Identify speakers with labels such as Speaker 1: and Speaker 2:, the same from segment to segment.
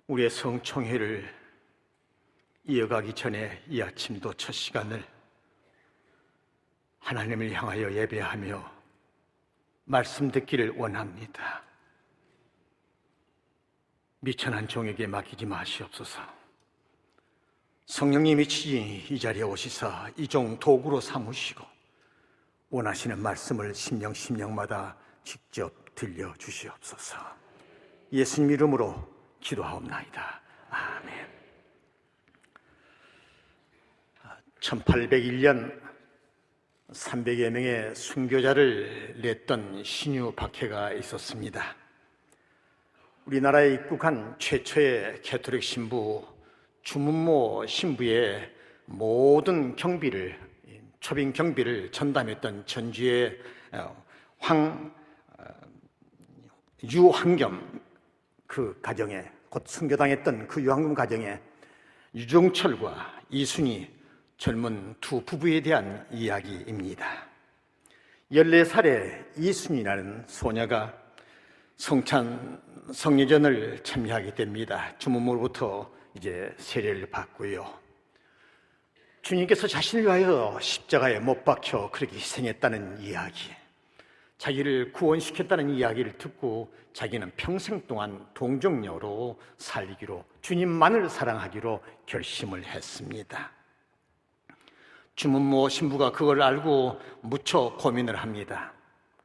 Speaker 1: 우리의 성총회를 이어가기 전에 이 아침도 첫 시간을 하나님을 향하여 예배하며 말씀 듣기를 원합니다. 미천한 종에게 맡기지 마시옵소서. 성령님이 친히 이 자리에 오시사 이 종 도구로 삼으시고 원하시는 말씀을 심령마다 직접 들려주시옵소서. 예수님 이름으로 기도하옵나이다. 아멘. 1801년 300여 명의 순교자를 냈던 신유 박해가 있었습니다. 우리나라에 입국한 최초의 캐톨릭 신부 주문모 신부의 모든 경비를, 초빙 경비를 전담했던 전주의 유황겸 그 가정에, 곧 순교당했던 그 유황겸 가정에 유종철과 이순희 젊은 두 부부에 대한 이야기입니다. 14살의 이순희라는 소녀가 성찬 성례전을 참여하게 됩니다. 주문모로부터 이제 세례를 받고요. 주님께서 자신을 위하여 십자가에 못 박혀 그렇게 희생했다는 이야기, 자기를 구원시켰다는 이야기를 듣고 자기는 평생 동안 동정녀로 살기로, 주님만을 사랑하기로 결심을 했습니다. 주문모 신부가 그걸 알고 무척 고민을 합니다.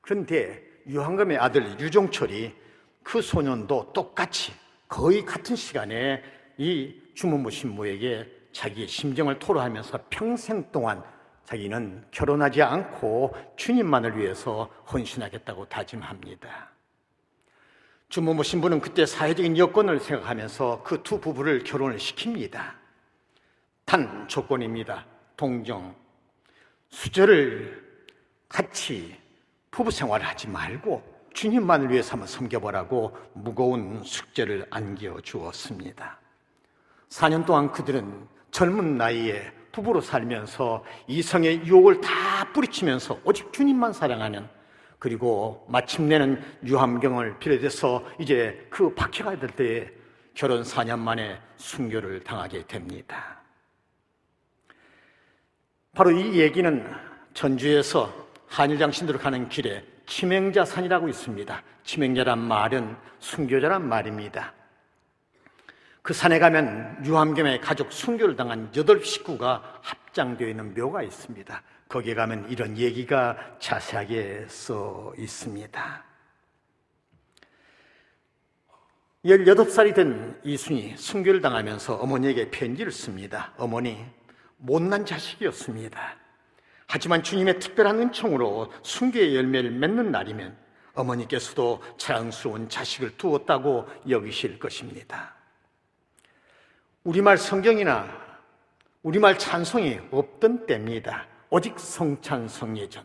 Speaker 1: 그런데 유황겸의 아들 유종철이 그 소년도 똑같이 거의 같은 시간에 이 주문모 신부에게 자기의 심정을 토로하면서 평생 동안 자기는 결혼하지 않고 주님만을 위해서 헌신하겠다고 다짐합니다. 주문모 신부는 그때 사회적인 여건을 생각하면서 그 두 부부를 결혼을 시킵니다. 단 조건입니다. 동정, 수절을 같이 부부 생활을 하지 말고 주님만을 위해서 한번 섬겨보라고 무거운 숙제를 안겨주었습니다. 4년 동안 그들은 젊은 나이에 부부로 살면서 이성의 유혹을 다 뿌리치면서 오직 주님만 사랑하는, 그리고 마침내는 유황경을 비롯해서 이제 그 박해가 될 때에 결혼 4년 만에 순교를 당하게 됩니다. 바로 이 얘기는 전주에서 한일장신도로 가는 길에 치맹자산이라고 있습니다. 치맹자란 말은 순교자란 말입니다. 그 산에 가면 유황겸의 가족 순교를 당한 8식구가 합장되어 있는 묘가 있습니다. 거기에 가면 이런 얘기가 자세하게 써 있습니다. 18살이 된 이순이 순교를 당하면서 어머니에게 편지를 씁니다. 어머니, 못난 자식이었습니다. 하지만 주님의 특별한 은총으로 순교의 열매를 맺는 날이면 어머니께서도 자랑스러운 자식을 두었다고 여기실 것입니다. 우리말 성경이나 우리말 찬송이 없던 때입니다. 오직 성찬 성례전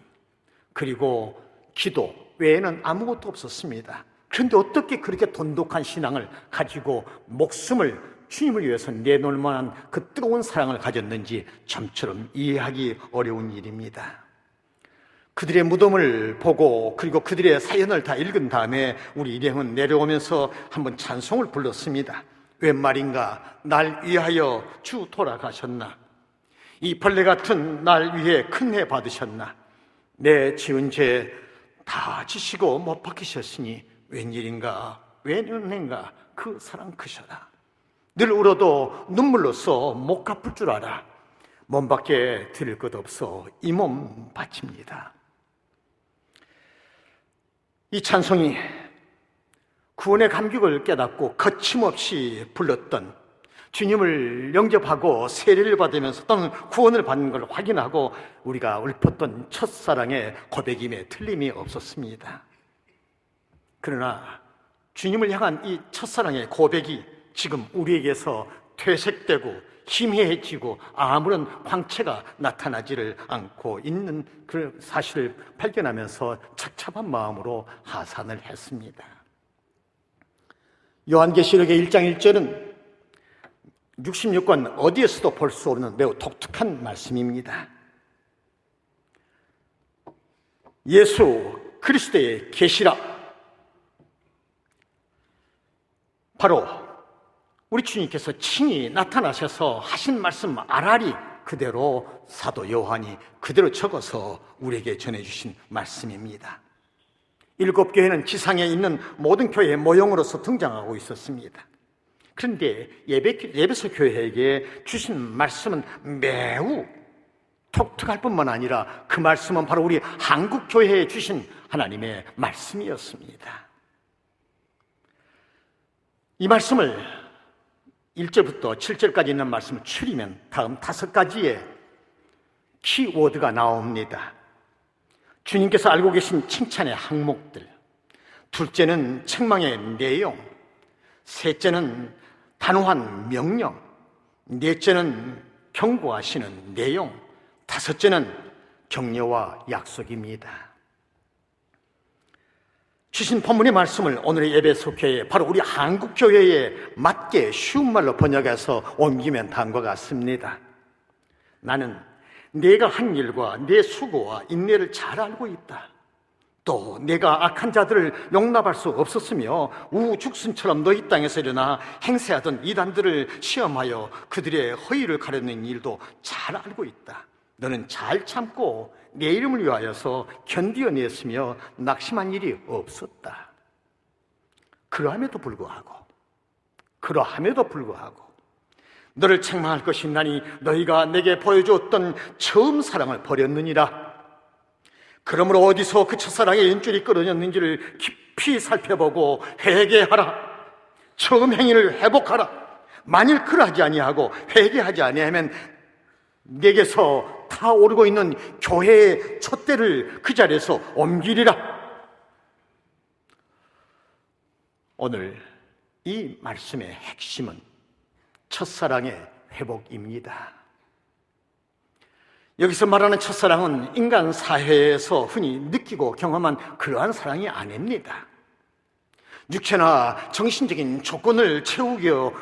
Speaker 1: 그리고 기도 외에는 아무것도 없었습니다. 그런데 어떻게 그렇게 돈독한 신앙을 가지고 목숨을 주님을 위해서 내놓을 만한 그 뜨거운 사랑을 가졌는지 좀처럼 이해하기 어려운 일입니다. 그들의 무덤을 보고 그리고 그들의 사연을 다 읽은 다음에 우리 일행은 내려오면서 한번 찬송을 불렀습니다. 웬 말인가, 날 위하여 주 돌아가셨나, 이 벌레 같은 날 위해 큰 해 받으셨나, 내 지은 죄 다 지시고 못 박히셨으니 웬일인가, 웬 은혜인가, 그 사랑 크셔라. 늘 울어도 눈물로써 못 갚을 줄 알아. 몸밖에 드릴 것 없어 이 몸 바칩니다. 이 찬송이 구원의 감격을 깨닫고 거침없이 불렀던, 주님을 영접하고 세례를 받으면서 또는 구원을 받는 걸 확인하고 우리가 읊었던 첫사랑의 고백임에 틀림이 없었습니다. 그러나 주님을 향한 이 첫사랑의 고백이 지금 우리에게서 퇴색되고 희미해지고 아무런 광채가 나타나지를 않고 있는 그 사실을 발견하면서 착잡한 마음으로 하산을 했습니다. 요한계시록의 1장 1절은 66권 어디에서도 볼 수 없는 매우 독특한 말씀입니다. 예수 그리스도의 계시라, 바로 우리 주님께서 친히 나타나셔서 하신 말씀 아라리 그대로 사도 요한이 그대로 적어서 우리에게 전해주신 말씀입니다. 7교회는 지상에 있는 모든 교회의 모형으로서 등장하고 있었습니다. 그런데 에베소 교회에게 주신 말씀은 매우 독특할 뿐만 아니라 그 말씀은 바로 우리 한국 교회에 주신 하나님의 말씀이었습니다. 이 말씀을 1절부터 7절까지 있는 말씀을 추리면 다음 5가지의 키워드가 나옵니다. 주님께서 알고 계신 칭찬의 항목들, 둘째는 책망의 내용, 셋째는 단호한 명령, 넷째는 경고하시는 내용, 다섯째는 격려와 약속입니다. 주신 본문의 말씀을 오늘의 에베소 교회, 바로 우리 한국 교회에 맞게 쉬운 말로 번역해서 옮기면 다음과 같습니다. 나는 내가 한 일과 내 수고와 인내를 잘 알고 있다. 또 내가 악한 자들을 용납할 수 없었으며 우죽순처럼 너희 땅에서 일어나 행세하던 이단들을 시험하여 그들의 허위를 가려는 일도 잘 알고 있다. 너는 잘 참고 내 이름을 위하여서 견디어냈으며 낙심한 일이 없었다. 그러함에도 불구하고 너를 책망할 것이 있나니 너희가 내게 보여주었던 처음 사랑을 버렸느니라. 그러므로 어디서 그 첫사랑의 연줄이 끊어졌는지를 깊이 살펴보고 회개하라. 처음 행위를 회복하라. 만일 그러하지 아니하고 회개하지 아니하면 내게서 타오르고 있는 교회의 촛대를 그 자리에서 옮기리라. 오늘 이 말씀의 핵심은 첫사랑의 회복입니다. 여기서 말하는 첫사랑은 인간 사회에서 흔히 느끼고 경험한 그러한 사랑이 아닙니다. 육체나 정신적인 조건을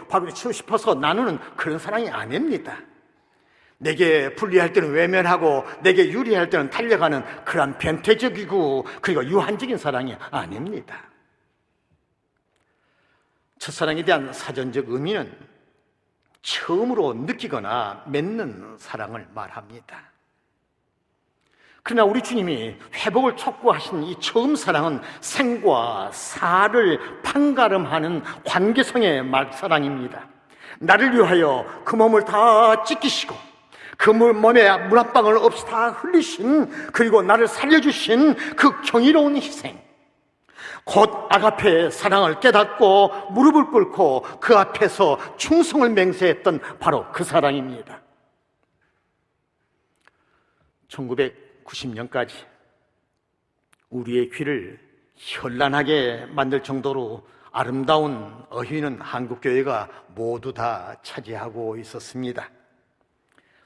Speaker 1: 바로 채우고 싶어서 나누는 그런 사랑이 아닙니다. 내게 불리할 때는 외면하고 내게 유리할 때는 달려가는 그런 변태적이고 그리고 유한적인 사랑이 아닙니다. 첫사랑에 대한 사전적 의미는 처음으로 느끼거나 맺는 사랑을 말합니다. 그러나 우리 주님이 회복을 촉구하신 이 처음 사랑은 생과 사를 판가름하는 관계성의 사랑입니다. 나를 위하여 그 몸을 다 찢기시고 그 몸에 물 한 방울 없이 다 흘리신, 그리고 나를 살려주신 그 경이로운 희생, 곧 아가페의 사랑을 깨닫고 무릎을 꿇고 그 앞에서 충성을 맹세했던 바로 그 사랑입니다. 1990년까지 우리의 귀를 현란하게 만들 정도로 아름다운 어휘는 한국교회가 모두 다 차지하고 있었습니다.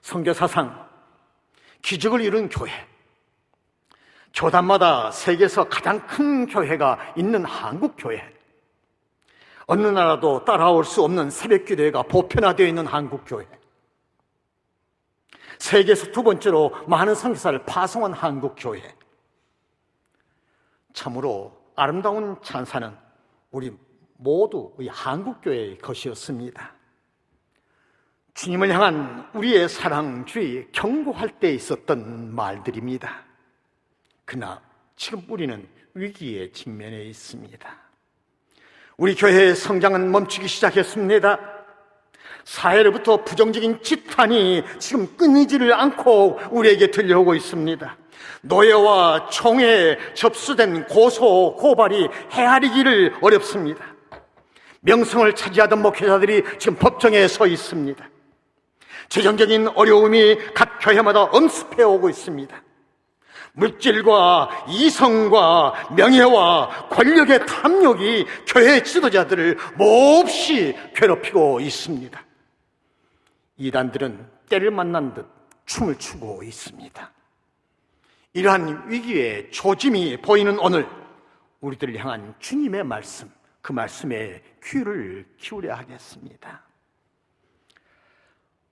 Speaker 1: 선교사상 기적을 이룬 교회, 교단마다 세계에서 가장 큰 교회가 있는 한국교회, 어느 나라도 따라올 수 없는 새벽기도회가 보편화되어 있는 한국교회, 세계에서 두 번째로 많은 선교사를 파송한 한국교회, 참으로 아름다운 찬사는 우리 모두 이 한국교회의 것이었습니다. 주님을 향한 우리의 사랑, 주의 경고할 때 있었던 말들입니다. 그러나 지금 우리는 위기에 직면해 있습니다. 우리 교회의 성장은 멈추기 시작했습니다. 사회로부터 부정적인 지탄이 지금 끊이지를 않고 우리에게 들려오고 있습니다. 노예와 총에 접수된 고소, 고발이 헤아리기를 어렵습니다. 명성을 차지하던 목회자들이 지금 법정에 서 있습니다. 재정적인 어려움이 각 교회마다 엄습해 오고 있습니다. 물질과 이성과 명예와 권력의 탐욕이 교회 지도자들을 몹시 괴롭히고 있습니다. 이단들은 때를 만난 듯 춤을 추고 있습니다. 이러한 위기의 조짐이 보이는 오늘, 우리들을 향한 주님의 말씀, 그 말씀에 귀를 기울여야 하겠습니다.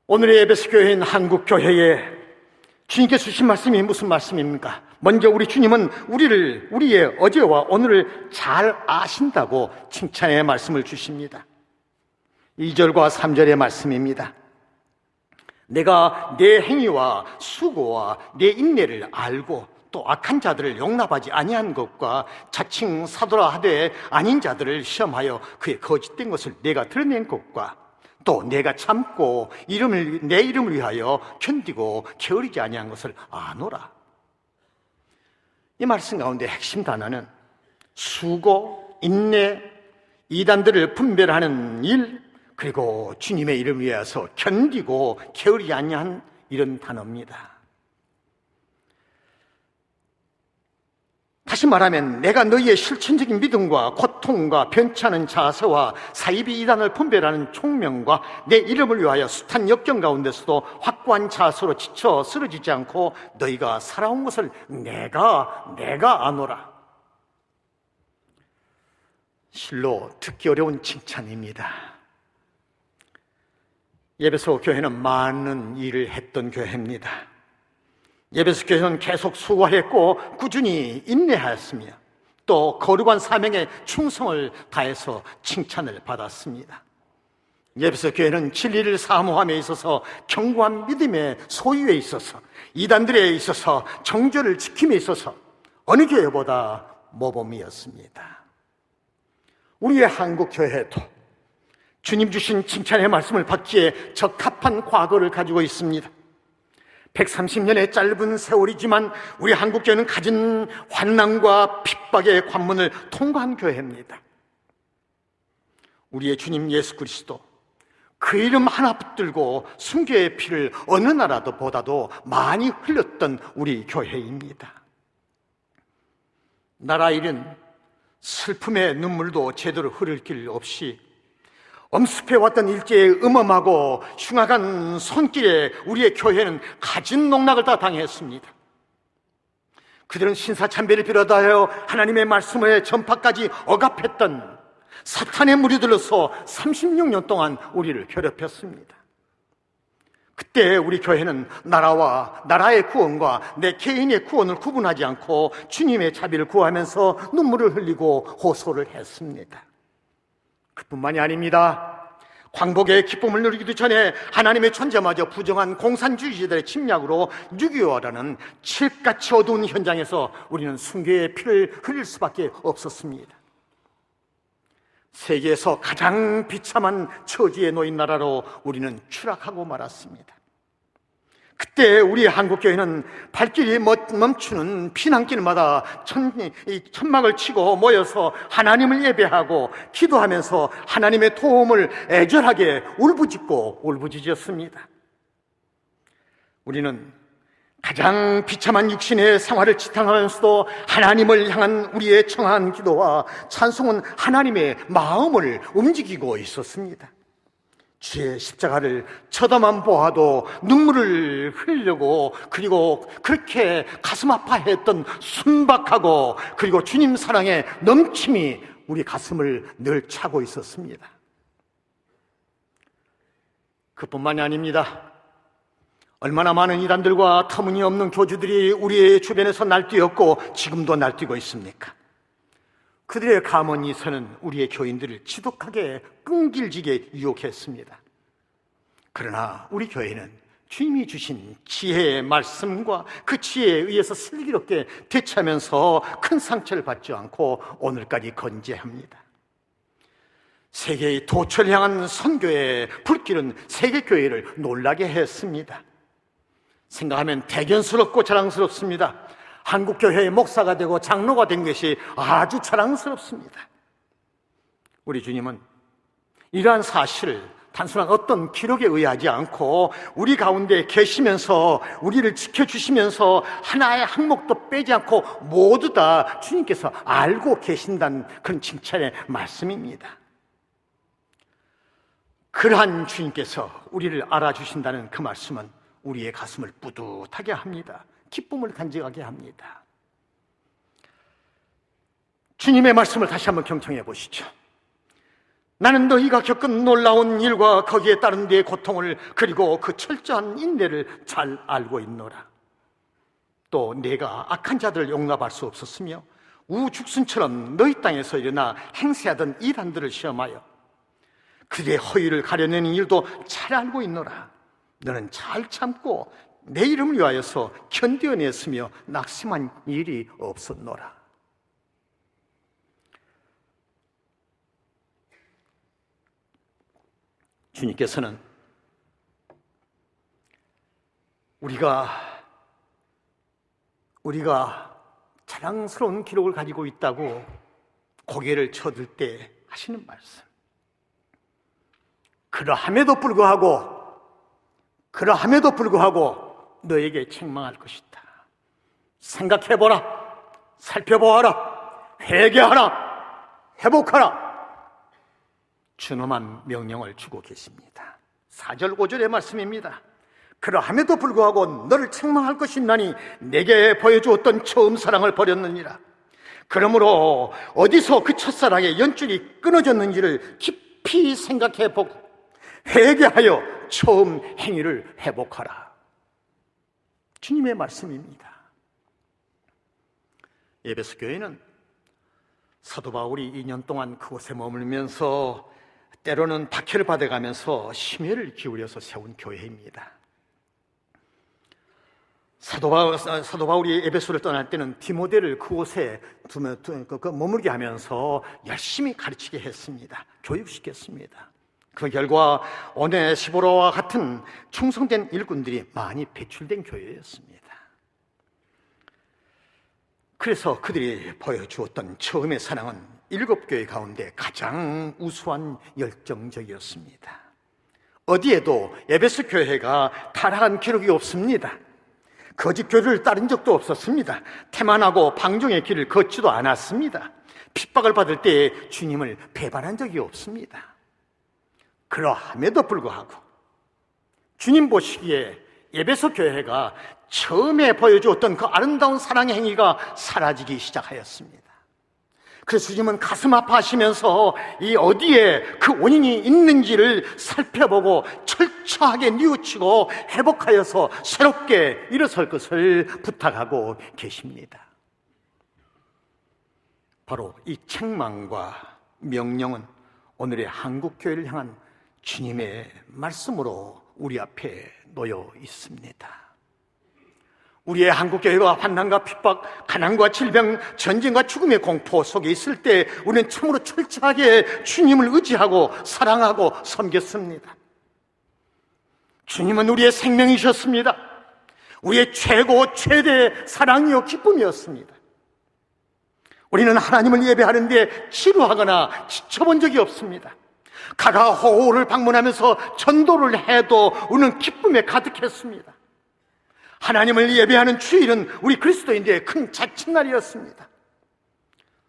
Speaker 1: 오늘의 에베소 교회인 한국교회에 주님께 주신 말씀이 무슨 말씀입니까? 먼저 우리 주님은 우리의 어제와 오늘을 잘 아신다고 칭찬의 말씀을 주십니다. 2절과 3절의 말씀입니다. 내가 내 행위와 수고와 내 인내를 알고 또 악한 자들을 용납하지 아니한 것과 자칭 사도라 하되 아닌 자들을 시험하여 그의 거짓된 것을 내가 드러낸 것과 또 내가 참고 내 이름을 위하여 견디고 게으르지 아니한 것을 아노라. 이 말씀 가운데 핵심 단어는 수고, 인내, 이단들을 분별하는 일, 그리고 주님의 이름 위해서 견디고 게으르지 아니한 이런 단어입니다. 다시 말하면 내가 너희의 실천적인 믿음과 고통과 변치 않은 자세와 사이비 이단을 분별하는 총명과 내 이름을 위하여 숱한 역경 가운데서도 확고한 자세로 지쳐 쓰러지지 않고 너희가 살아온 것을 내가 아노라. 실로 듣기 어려운 칭찬입니다. 예배소 교회는 많은 일을 했던 교회입니다. 예배소 교회는 계속 수고했고 꾸준히 인내하였으며 또 거룩한 사명에 충성을 다해서 칭찬을 받았습니다. 예배소 교회는 진리를 사모함에 있어서 견고한 믿음의 소유에 있어서 이단들에 있어서 정죄를 지킴에 있어서 어느 교회보다 모범이었습니다. 우리의 한국 교회도 주님 주신 칭찬의 말씀을 받기에 적합한 과거를 가지고 있습니다. 130년의 짧은 세월이지만 우리 한국교회는 가진 환난과 핍박의 관문을 통과한 교회입니다. 우리의 주님 예수 그리스도 그 이름 하나 붙들고 순교의 피를 어느 나라도 보다도 많이 흘렸던 우리 교회입니다. 나라 일은 슬픔의 눈물도 제대로 흐를 길 없이 엄습해왔던 일제의 음험하고 흉악한 손길에 우리의 교회는 가진 농락을 다 당했습니다. 그들은 신사참배를 비롯하여 하나님의 말씀의 전파까지 억압했던 사탄의 무리들로서 36년 동안 우리를 괴롭혔습니다. 그때 우리 교회는 나라와 나라의 구원과 내 개인의 구원을 구분하지 않고 주님의 자비를 구하면서 눈물을 흘리고 호소를 했습니다. 그뿐만이 아닙니다. 광복의 기쁨을 누리기도 전에 하나님의 존재마저 부정한 공산주의자들의 침략으로 6.25라는 칠같이 어두운 현장에서 우리는 순교의 피를 흘릴 수밖에 없었습니다. 세계에서 가장 비참한 처지에 놓인 나라로 우리는 추락하고 말았습니다. 그때 우리 한국교회는 발길이 멈추는 피난길마다 천막을 치고 모여서 하나님을 예배하고 기도하면서 하나님의 도움을 애절하게 울부짖고 울부짖었습니다. 우리는 가장 비참한 육신의 생활을 지탱하면서도 하나님을 향한 우리의 청한 기도와 찬송은 하나님의 마음을 움직이고 있었습니다. 주의 십자가를 쳐다만 보아도 눈물을 흘리고 그리고 그렇게 가슴 아파했던 순박하고 그리고 주님 사랑의 넘침이 우리 가슴을 늘 차고 있었습니다. 그뿐만이 아닙니다. 얼마나 많은 이단들과 터무니없는 교주들이 우리의 주변에서 날뛰었고 지금도 날뛰고 있습니까? 그들의 가문이서는 우리의 교인들을 지독하게 끈질기게 유혹했습니다. 그러나 우리 교회는 주님이 주신 지혜의 말씀과 그 지혜에 의해서 슬기롭게 대처하면서 큰 상처를 받지 않고 오늘까지 건재합니다. 세계의 도처를 향한 선교의 불길은 세계교회를 놀라게 했습니다. 생각하면 대견스럽고 자랑스럽습니다. 한국교회의 목사가 되고 장로가 된 것이 아주 자랑스럽습니다. 우리 주님은 이러한 사실을 단순한 어떤 기록에 의하지 않고 우리 가운데 계시면서 우리를 지켜주시면서 하나의 항목도 빼지 않고 모두 다 주님께서 알고 계신다는 그런 칭찬의 말씀입니다. 그러한 주님께서 우리를 알아주신다는 그 말씀은 우리의 가슴을 뿌듯하게 합니다. 기쁨을 간직하게 합니다. 주님의 말씀을 다시 한번 경청해 보시죠. 나는 너희가 겪은 놀라운 일과 거기에 따른 데의 고통을 그리고 그 철저한 인내를 잘 알고 있노라. 또 내가 악한 자들을 용납할 수 없었으며 우죽순처럼 너희 땅에서 일어나 행세하던 이단들을 시험하여 그들의 허위를 가려내는 일도 잘 알고 있노라. 너는 잘 참고 내 이름을 위하여서 견뎌냈으며 낙심한 일이 없었노라. 주님께서는 우리가 자랑스러운 기록을 가지고 있다고 고개를 쳐들 때 하시는 말씀, 그러함에도 불구하고 너에게 책망할 것이다. 생각해보라, 살펴보아라, 회개하라, 회복하라. 준엄한 명령을 주고 계십니다. 4절 5절의 말씀입니다. 그러함에도 불구하고 너를 책망할 것이 있나니 내게 보여주었던 처음 사랑을 버렸느니라. 그러므로 어디서 그 첫사랑의 연줄이 끊어졌는지를 깊이 생각해보고 회개하여 처음 행위를 회복하라. 주님의 말씀입니다. 에베소 교회는 사도 바울이 2년 동안 그곳에 머물면서 때로는 박해를 받아가면서 심혈을 기울여서 세운 교회입니다. 사도 바울이 에베소를 떠날 때는 디모데를 그곳에 머물게 하면서 열심히 가르치게 했습니다. 교육시켰습니다. 그 결과 오네시보로와 같은 충성된 일꾼들이 많이 배출된 교회였습니다. 그래서 그들이 보여주었던 처음의 사랑은 7교회 가운데 가장 우수한 열정적이었습니다. 어디에도 에베소 교회가 타락한 기록이 없습니다. 거짓 교리를 따른 적도 없었습니다. 태만하고 방종의 길을 걷지도 않았습니다. 핍박을 받을 때 주님을 배반한 적이 없습니다. 그러함에도 불구하고 주님 보시기에 에베소 교회가 처음에 보여주었던 그 아름다운 사랑의 행위가 사라지기 시작하였습니다. 그래서 주님은 가슴 아파하시면서 이 어디에 그 원인이 있는지를 살펴보고 철저하게 뉘우치고 회복하여서 새롭게 일어설 것을 부탁하고 계십니다. 바로 이 책망과 명령은 오늘의 한국교회를 향한 주님의 말씀으로 우리 앞에 놓여 있습니다. 우리의 한국교회가 환난과 핍박, 가난과 질병, 전쟁과 죽음의 공포 속에 있을 때 우리는 참으로 철저하게 주님을 의지하고 사랑하고 섬겼습니다. 주님은 우리의 생명이셨습니다. 우리의 최대 사랑이요 기쁨이었습니다. 우리는 하나님을 예배하는데 지루하거나 지쳐본 적이 없습니다. 가가호호를 방문하면서 전도를 해도 우리는 기쁨에 가득했습니다. 하나님을 예배하는 주일은 우리 그리스도인들의 큰 자칫날이었습니다.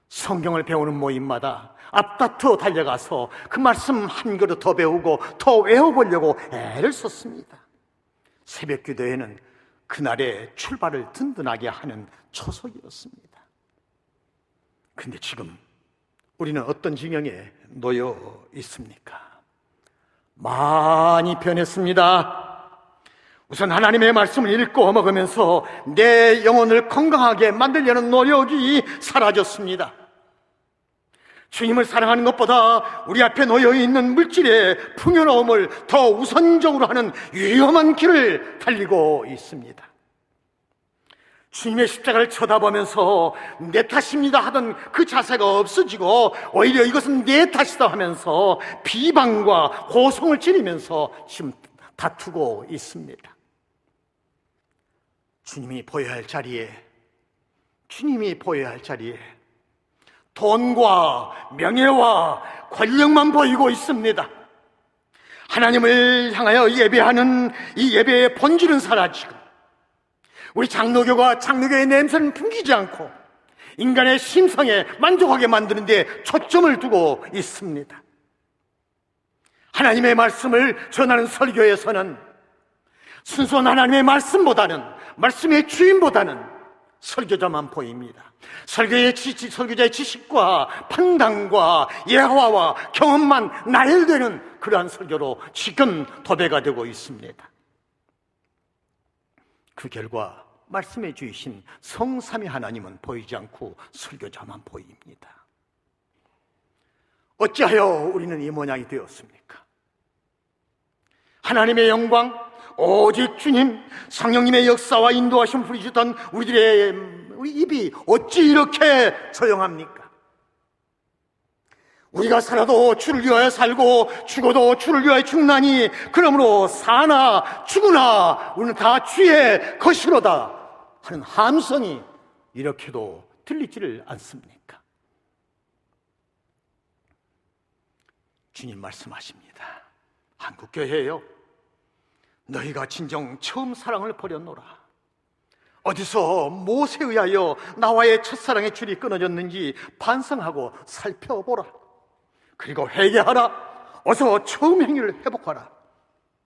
Speaker 1: 성경을 배우는 모임마다 앞다투어 달려가서 그 말씀 한 그릇 더 배우고 더 외워보려고 애를 썼습니다. 새벽 기도회는 그날의 출발을 든든하게 하는 초석이었습니다. 그런데 지금 우리는 어떤 지경에 놓여 있습니까? 많이 변했습니다. 우선 하나님의 말씀을 읽고 먹으면서 내 영혼을 건강하게 만들려는 노력이 사라졌습니다. 주님을 사랑하는 것보다 우리 앞에 놓여있는 물질의 풍요로움을 더 우선적으로 하는 위험한 길을 달리고 있습니다. 주님의 십자가를 쳐다보면서 내 탓입니다 하던 그 자세가 없어지고 오히려 이것은 내 탓이다 하면서 비방과 고성을 지르면서 지금 다투고 있습니다. 주님이 보여야 할 자리에 돈과 명예와 권력만 보이고 있습니다. 하나님을 향하여 예배하는 이 예배의 본질은 사라지고 우리 장로교가 장로교의 냄새는 풍기지 않고 인간의 심성에 만족하게 만드는 데 초점을 두고 있습니다. 하나님의 말씀을 전하는 설교에서는 순수한 하나님의 말씀의 주인보다는 설교자만 보입니다. 설교자의 지식과 판단과 예화와 경험만 나열되는 그러한 설교로 지금 도배가 되고 있습니다. 그 결과 말씀해 주신 성삼위 하나님은 보이지 않고 설교자만 보입니다. 어찌하여 우리는 이 모양이 되었습니까? 하나님의 영광, 오직 주님, 성령님의 역사와 인도하심 부리시던 우리 입이 어찌 이렇게 조용합니까? 우리가 살아도 주를 위하여 살고 죽어도 주를 위하여 죽나니 그러므로 사나 죽으나 우리는 다 주의 것이로다 하는 함성이 이렇게도 들리지를 않습니까? 주님 말씀하십니다. 한국교회요, 너희가 진정 처음 사랑을 버렸노라. 어디서 무엇에 의하여 나와의 첫사랑의 줄이 끊어졌는지 반성하고 살펴보라. 그리고 회개하라. 어서 처음 행위를 회복하라.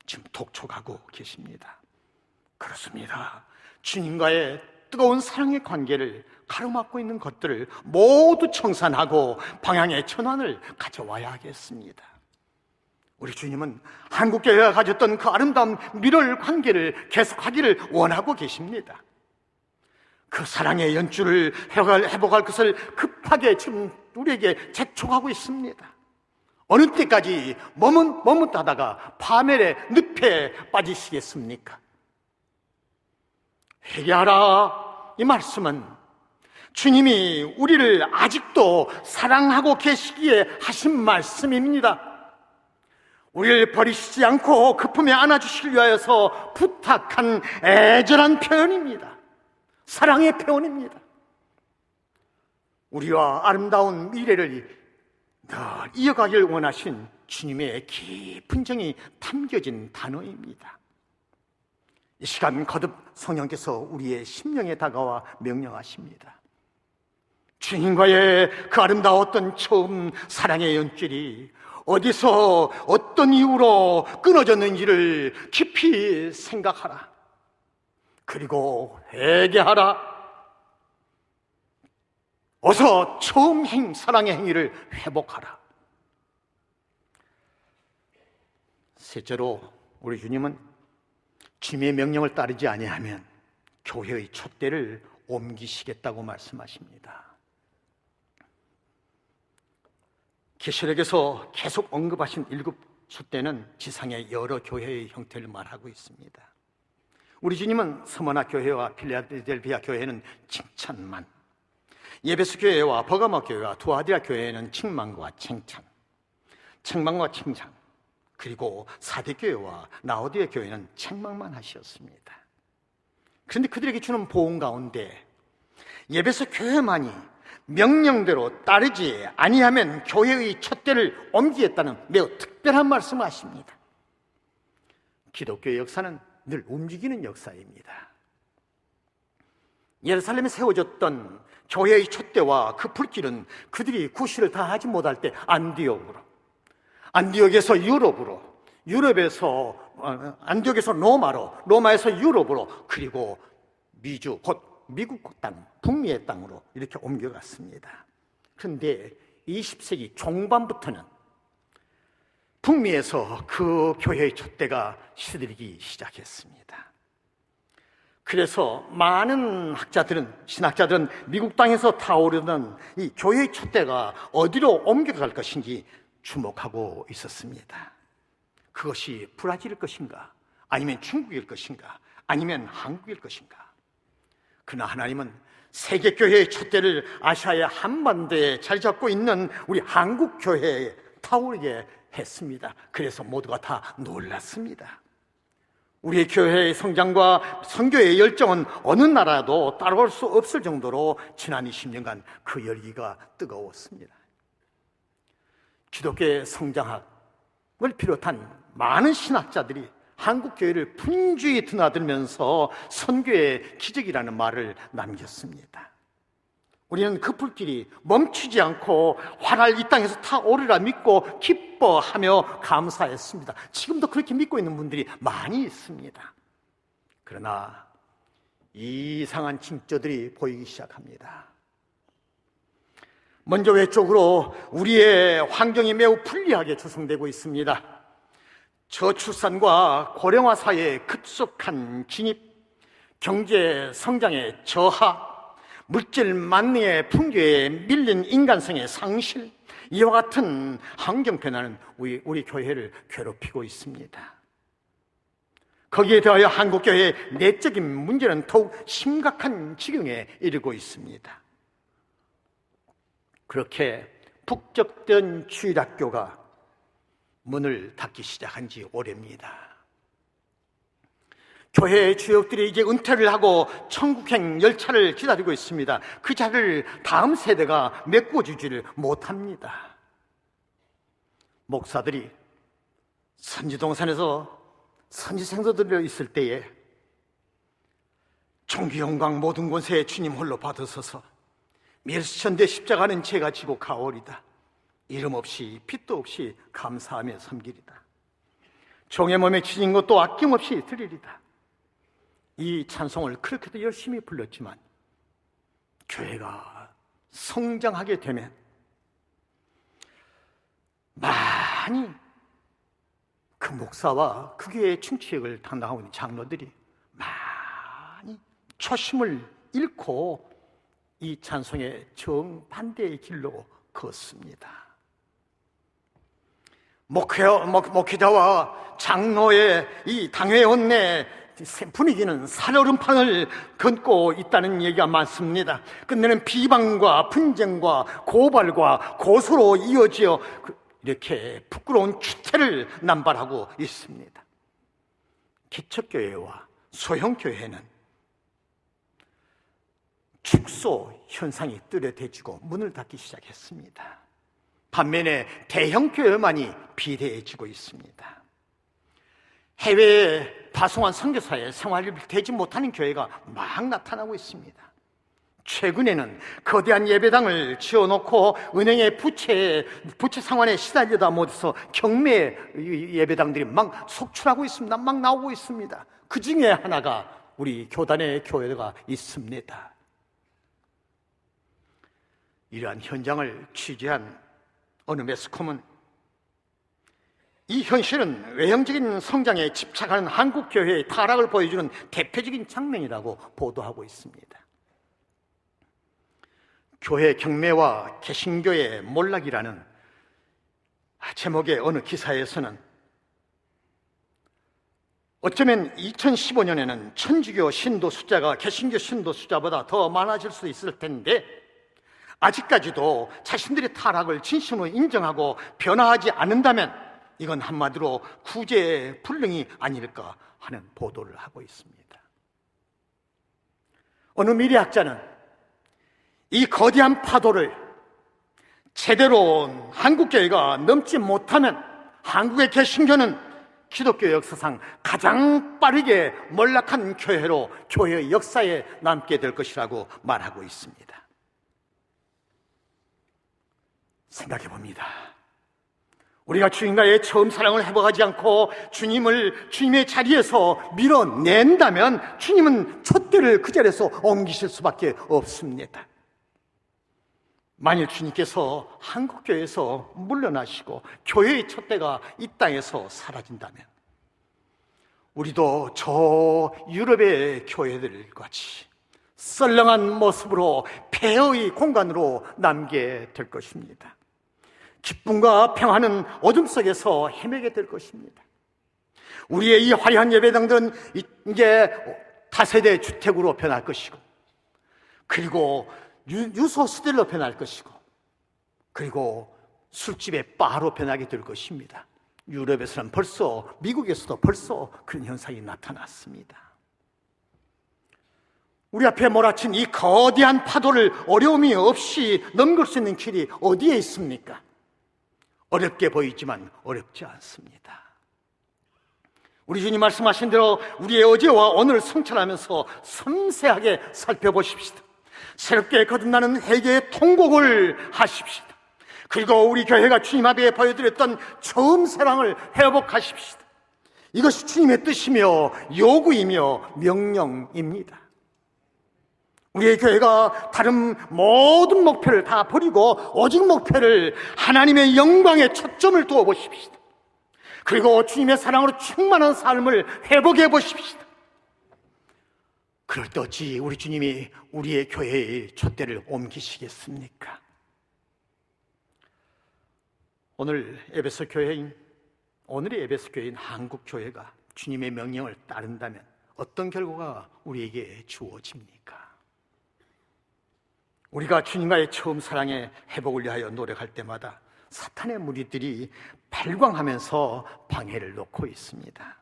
Speaker 1: 지금 독촉하고 계십니다. 그렇습니다. 주님과의 뜨거운 사랑의 관계를 가로막고 있는 것들을 모두 청산하고 방향의 전환을 가져와야 하겠습니다. 우리 주님은 한국교회가 가졌던 그 아름다운 밀월 관계를 계속하기를 원하고 계십니다. 그 사랑의 연주를 회복할 것을 급하게 지금 우리에게 재촉하고 있습니다. 어느 때까지 머뭇하다가 파멸의 늪에 빠지시겠습니까? 회개하라, 이 말씀은 주님이 우리를 아직도 사랑하고 계시기에 하신 말씀입니다. 우리를 버리시지 않고 그 품에 안아주시기 위하여서 부탁한 애절한 표현입니다. 사랑의 표현입니다. 우리와 아름다운 미래를 늘 이어가길 원하신 주님의 깊은 정이 담겨진 단어입니다. 이 시간 거듭 성령께서 우리의 심령에 다가와 명령하십니다. 주님과의 그 아름다웠던 처음 사랑의 연줄이 어디서 어떤 이유로 끊어졌는지를 깊이 생각하라. 그리고 회개하라. 어서 처음 사랑의 행위를 회복하라. 셋째로 우리 주님은 주님의 명령을 따르지 아니하면 교회의 촛대를 옮기시겠다고 말씀하십니다. 계시록에서 계속 언급하신 7 촛대는 지상의 여러 교회의 형태를 말하고 있습니다. 우리 주님은 스무나 교회와 필라델피아 교회는 칭찬만, 예베소 교회와 버가모 교회와 두아디라 교회는 칭망과 칭찬, 책망과 칭찬, 그리고 사대 교회와 라오디게 교회는 책망만 하셨습니다. 그런데 그들에게 주는 보험 가운데 예베소 교회만이 명령대로 따르지 아니하면 교회의 촛대를 옮기겠다는 매우 특별한 말씀을 하십니다. 기독교의 역사는 늘 움직이는 역사입니다. 예루살렘에 세워졌던 교회의 촛대와 그 불길은 그들이 구실을 다 하지 못할 때 안디옥에서 유럽으로, 유럽에서 안디옥에서 로마로, 로마에서 유럽으로, 그리고 미주 곧 미국 땅, 북미의 땅으로 이렇게 옮겨갔습니다. 그런데 20세기 중반부터는 북미에서 그 교회의 촛대가 시들기 시작했습니다. 그래서 많은 신학자들은 미국 땅에서 타오르는 이 교회의 촛대가 어디로 옮겨갈 것인지 주목하고 있었습니다. 그것이 브라질일 것인가, 아니면 중국일 것인가, 아니면 한국일 것인가. 그러나 하나님은 세계교회의 촛대를 아시아의 한반도에 자리 잡고 있는 우리 한국교회에 타오르게 했습니다. 그래서 모두가 다 놀랐습니다. 우리의 교회의 성장과 선교의 열정은 어느 나라도 따라올 수 없을 정도로 지난 20년간 그 열기가 뜨거웠습니다. 기독교의 성장학을 비롯한 많은 신학자들이 한국교회를 분주히 드나들면서 선교의 기적이라는 말을 남겼습니다. 우리는 그 불길이 멈추지 않고 활활 이 땅에서 타오르라 믿고 기뻐하며 감사했습니다. 지금도 그렇게 믿고 있는 분들이 많이 있습니다. 그러나 이상한 징조들이 보이기 시작합니다. 먼저 외적으로 우리의 환경이 매우 불리하게 조성되고 있습니다. 저출산과 고령화 사회의 급속한 진입, 경제 성장의 저하, 물질 만능의 풍조에 밀린 인간성의 상실, 이와 같은 환경 변화는 우리 교회를 괴롭히고 있습니다. 거기에 더하여 한국교회의 내적인 문제는 더욱 심각한 지경에 이르고 있습니다. 그렇게 북적된 주일학교가 문을 닫기 시작한 지 오래입니다. 교회의 주역들이 이제 은퇴를 하고 천국행 열차를 기다리고 있습니다. 그 자리를 다음 세대가 메꿔주지를 못합니다. 목사들이 선지동산에서 선지 생도들이 있을 때에 종기 영광 모든 권세 주님 홀로 받으소서, 멸시천대 십자가는 제가 지고 가오리다, 이름 없이 빚도 없이 감사하며 섬기리다, 종의 몸에 지닌 것도 아낌없이 드리리다, 이 찬송을 그렇게도 열심히 불렀지만 교회가 성장하게 되면 많이 그 목사와 그 교회의 충치역을 담당하고 있는 장로들이 많이 초심을 잃고 이 찬송의 정반대의 길로 걷습니다. 목회자와 장로의 이 당회원내 분위기는 살얼음판을 걷고 있다는 얘기가 많습니다. 끝내는 비방과 분쟁과 고발과 고소로 이어지어 이렇게 부끄러운 추태를 남발하고 있습니다. 기초교회와 소형교회는 축소 현상이 뚜렷해지고 문을 닫기 시작했습니다. 반면에 대형교회만이 비대해지고 있습니다. 해외에 파송한 선교사의 생활이 되지 못하는 교회가 막 나타나고 있습니다. 최근에는 거대한 예배당을 지어놓고 은행의 부채 상환에 시달리다 못해서 경매 예배당들이 막 속출하고 있습니다. 막 나오고 있습니다. 그 중에 하나가 우리 교단의 교회가 있습니다. 이러한 현장을 취재한 어느 매스컴은 이 현실은 외형적인 성장에 집착하는 한국교회의 타락을 보여주는 대표적인 장면이라고 보도하고 있습니다. 교회 경매와 개신교의 몰락이라는 제목의 어느 기사에서는 어쩌면 2015년에는 천주교 신도 숫자가 개신교 신도 숫자보다 더 많아질 수도 있을 텐데 아직까지도 자신들의 타락을 진심으로 인정하고 변화하지 않는다면 이건 한마디로 구제불능이 아닐까 하는 보도를 하고 있습니다. 어느 미래학자는 이 거대한 파도를 제대로 한국교회가 넘지 못하면 한국의 개신교는 기독교 역사상 가장 빠르게 몰락한 교회로 교회의 역사에 남게 될 것이라고 말하고 있습니다. 생각해 봅니다. 우리가 주님과의 처음 사랑을 회복하지 않고 주님의 자리에서 밀어낸다면 주님은 촛대를 그 자리에서 옮기실 수밖에 없습니다. 만일 주님께서 한국교회에서 물러나시고 교회의 촛대가 이 땅에서 사라진다면 우리도 저 유럽의 교회들 같이 썰렁한 모습으로 폐허의 공간으로 남게 될 것입니다. 기쁨과 평화는 어둠 속에서 헤매게 될 것입니다. 우리의 이 화려한 예배당들은 이제 다세대 주택으로 변할 것이고, 그리고 유소시대로 변할 것이고, 그리고 술집의 바로 변하게 될 것입니다. 유럽에서는 벌써, 미국에서도 벌써 그런 현상이 나타났습니다. 우리 앞에 몰아친 이 거대한 파도를 어려움이 없이 넘길 수 있는 길이 어디에 있습니까? 어렵게 보이지만 어렵지 않습니다. 우리 주님 말씀하신 대로 우리의 어제와 오늘을 성찰하면서 섬세하게 살펴보십시다. 새롭게 거듭나는 회개의 통곡을 하십시다. 그리고 우리 교회가 주님 앞에 보여드렸던 처음 사랑을 회복하십시다. 이것이 주님의 뜻이며 요구이며 명령입니다. 우리의 교회가 다른 모든 목표를 다 버리고 오직 목표를 하나님의 영광에 초점을 두어 보십시다. 그리고 주님의 사랑으로 충만한 삶을 회복해 보십시다. 그럴 때 어찌 우리 주님이 우리의 교회의 촛대를 옮기시겠습니까? 오늘의 에베소 교회인 한국교회가 주님의 명령을 따른다면 어떤 결과가 우리에게 주어집니까? 우리가 주님과의 처음 사랑의 회복을 위하여 노력할 때마다 사탄의 무리들이 발광하면서 방해를 놓고 있습니다.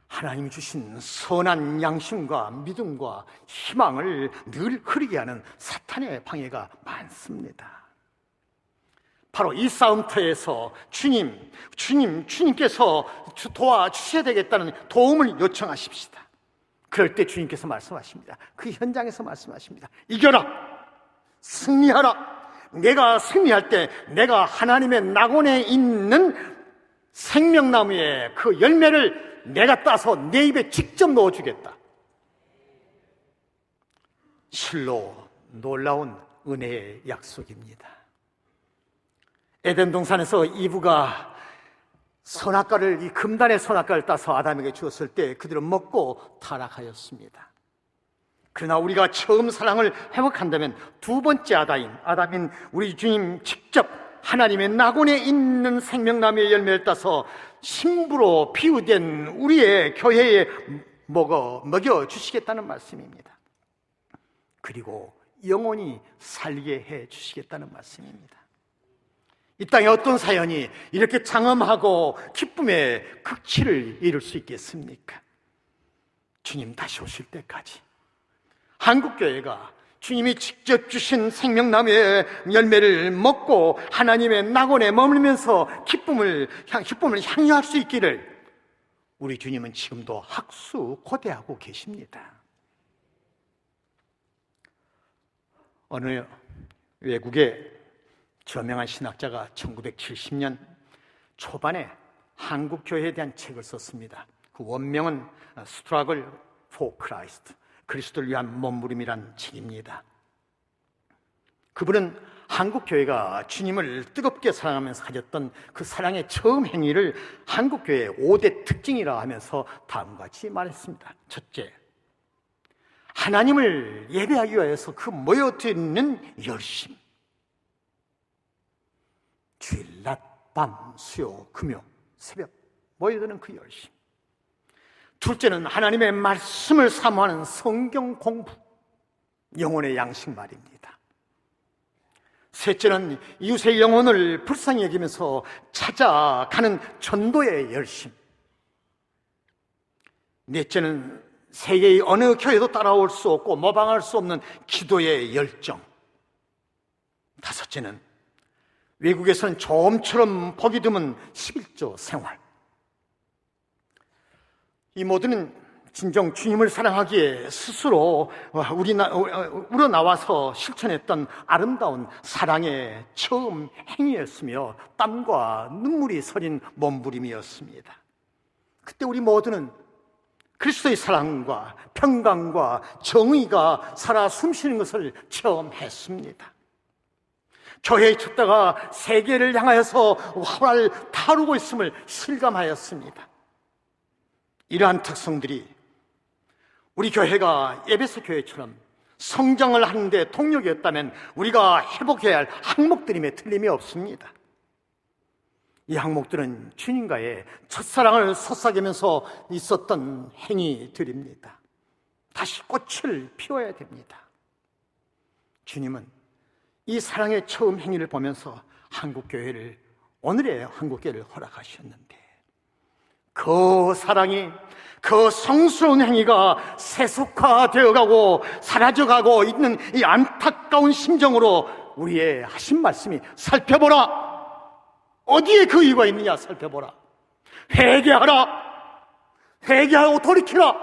Speaker 1: 하나님이 주신 선한 양심과 믿음과 희망을 늘 흐리게 하는 사탄의 방해가 많습니다. 바로 이 싸움터에서 주님께서 도와주셔야 되겠다는 도움을 요청하십시다. 그럴 때 주님께서 말씀하십니다. 그 현장에서 말씀하십니다. 이겨라! 승리하라! 내가 승리할 때 내가 하나님의 낙원에 있는 생명나무의 그 열매를 내가 따서 내 입에 직접 넣어주겠다. 실로 놀라운 은혜의 약속입니다. 에덴 동산에서 이브가 선악과를, 이 금단의 선악과를 따서 아담에게 주었을 때 그들은 먹고 타락하였습니다. 그러나 우리가 처음 사랑을 회복한다면 두 번째 아담인 우리 주님 직접 하나님의 낙원에 있는 생명나무의 열매를 따서 신부로 비유된 우리의 교회에 먹여주시겠다는 말씀입니다. 그리고 영원히 살게 해주시겠다는 말씀입니다. 이 땅에 어떤 사연이 이렇게 장엄하고 기쁨의 극치를 이룰 수 있겠습니까? 주님 다시 오실 때까지 한국교회가 주님이 직접 주신 생명나무의 열매를 먹고 하나님의 낙원에 머물면서 기쁨을 향유할 수 있기를 우리 주님은 지금도 학수고대하고 계십니다. 어느 외국의 저명한 신학자가 1970년 초반에 한국교회에 대한 책을 썼습니다. 그 원명은 Struggle for Christ, 그리스도를 위한 몸부림이란 책입니다. 그분은 한국교회가 주님을 뜨겁게 사랑하면서 가졌던 그 사랑의 처음 행위를 한국교회의 5대 특징이라 하면서 다음과 같이 말했습니다. 첫째, 하나님을 예배하기 위해서 그 모여드는 열심. 주일, 낮, 밤, 수요, 금요, 새벽 모여드는 그 열심. 둘째는 하나님의 말씀을 사모하는 성경 공부, 영혼의 양식 말입니다. 셋째는 이웃의 영혼을 불쌍히 여기면서 찾아가는 전도의 열심. 넷째는 세계의 어느 교회도 따라올 수 없고 모방할 수 없는 기도의 열정. 다섯째는 외국에서는 좀처럼 보기 드문 11조 생활. 이 모두는 진정 주님을 사랑하기에 스스로 우러나와서 실천했던 아름다운 사랑의 처음 행위였으며 땀과 눈물이 서린 몸부림이었습니다. 그때 우리 모두는 그리스도의 사랑과 평강과 정의가 살아 숨쉬는 것을 체험했습니다. 교회에 쳤다가 세계를 향하여서 활을 타르고 있음을 실감하였습니다. 이러한 특성들이 우리 교회가 에베소 교회처럼 성장을 하는데 동력이었다면 우리가 회복해야 할 항목들임에 틀림이 없습니다. 이 항목들은 주님과의 첫사랑을 속삭이면서 있었던 행위들입니다. 다시 꽃을 피워야 됩니다. 주님은 이 사랑의 처음 행위를 보면서 오늘의 한국교회를 허락하셨는데 그 사랑이, 그 성스러운 행위가 세속화되어가고 사라져가고 있는 이 안타까운 심정으로 우리의 하신 말씀이 살펴보라! 어디에 그 이유가 있느냐 살펴보라! 회개하라! 회개하고 돌이키라!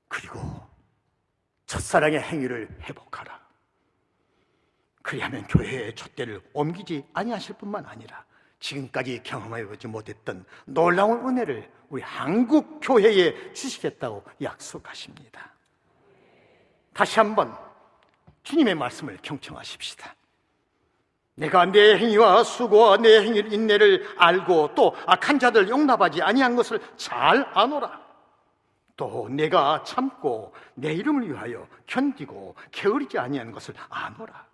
Speaker 1: 그리고 첫사랑의 행위를 회복하라. 그리하면 교회의 촛대를 옮기지 아니하실 뿐만 아니라 지금까지 경험해보지 못했던 놀라운 은혜를 우리 한국 교회에 주시겠다고 약속하십니다. 다시 한번 주님의 말씀을 경청하십시다. 내가 내 행위와 수고와 내 행위를 인내를 알고 또 악한 자들 용납하지 아니한 것을 잘 아노라. 또 내가 참고 내 이름을 위하여 견디고 게으르지 아니한 것을 아노라.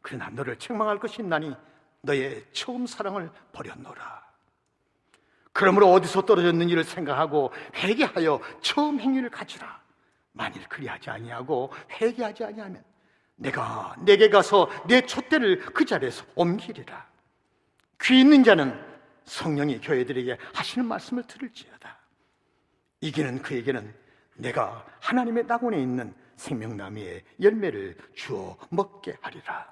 Speaker 1: 그러나 너를 책망할 것이 있나니 너의 처음 사랑을 버렸노라. 그러므로 어디서 떨어졌는지를 생각하고 회개하여 처음 행위를 갖추라. 만일 그리하지 아니하고 회개하지 아니하면 내가 내게 가서 내 촛대를 그 자리에서 옮기리라. 귀 있는 자는 성령이 교회들에게 하시는 말씀을 들을지어다. 이기는 그에게는 내가 하나님의 낙원에 있는 생명나무의 열매를 주어 먹게 하리라.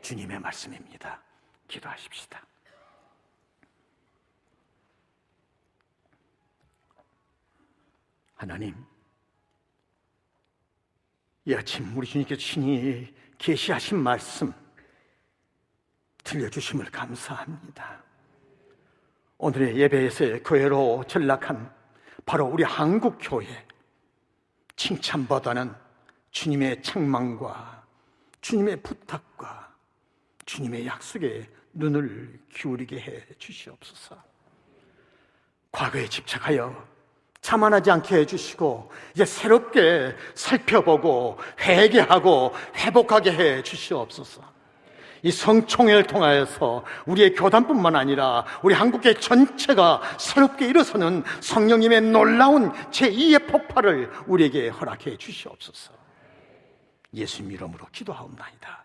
Speaker 1: 주님의 말씀입니다. 기도하십시다. 하나님, 이 아침 우리 주님께서 친히 계시하신 말씀 들려주심을 감사합니다. 오늘의 예배에서 교회로 전락한 바로 우리 한국 교회, 칭찬보다는 주님의 책망과 주님의 부탁과 주님의 약속에 눈을 기울이게 해 주시옵소서. 과거에 집착하여 자만하지 않게 해주시고 이제 새롭게 살펴보고 회개하고 회복하게 해 주시옵소서. 이 성총회를 통하여서 우리의 교단뿐만 아니라 우리 한국의 전체가 새롭게 일어서는 성령님의 놀라운 제2의 폭발을 우리에게 허락해 주시옵소서. 예수님 이름으로 기도하옵나이다.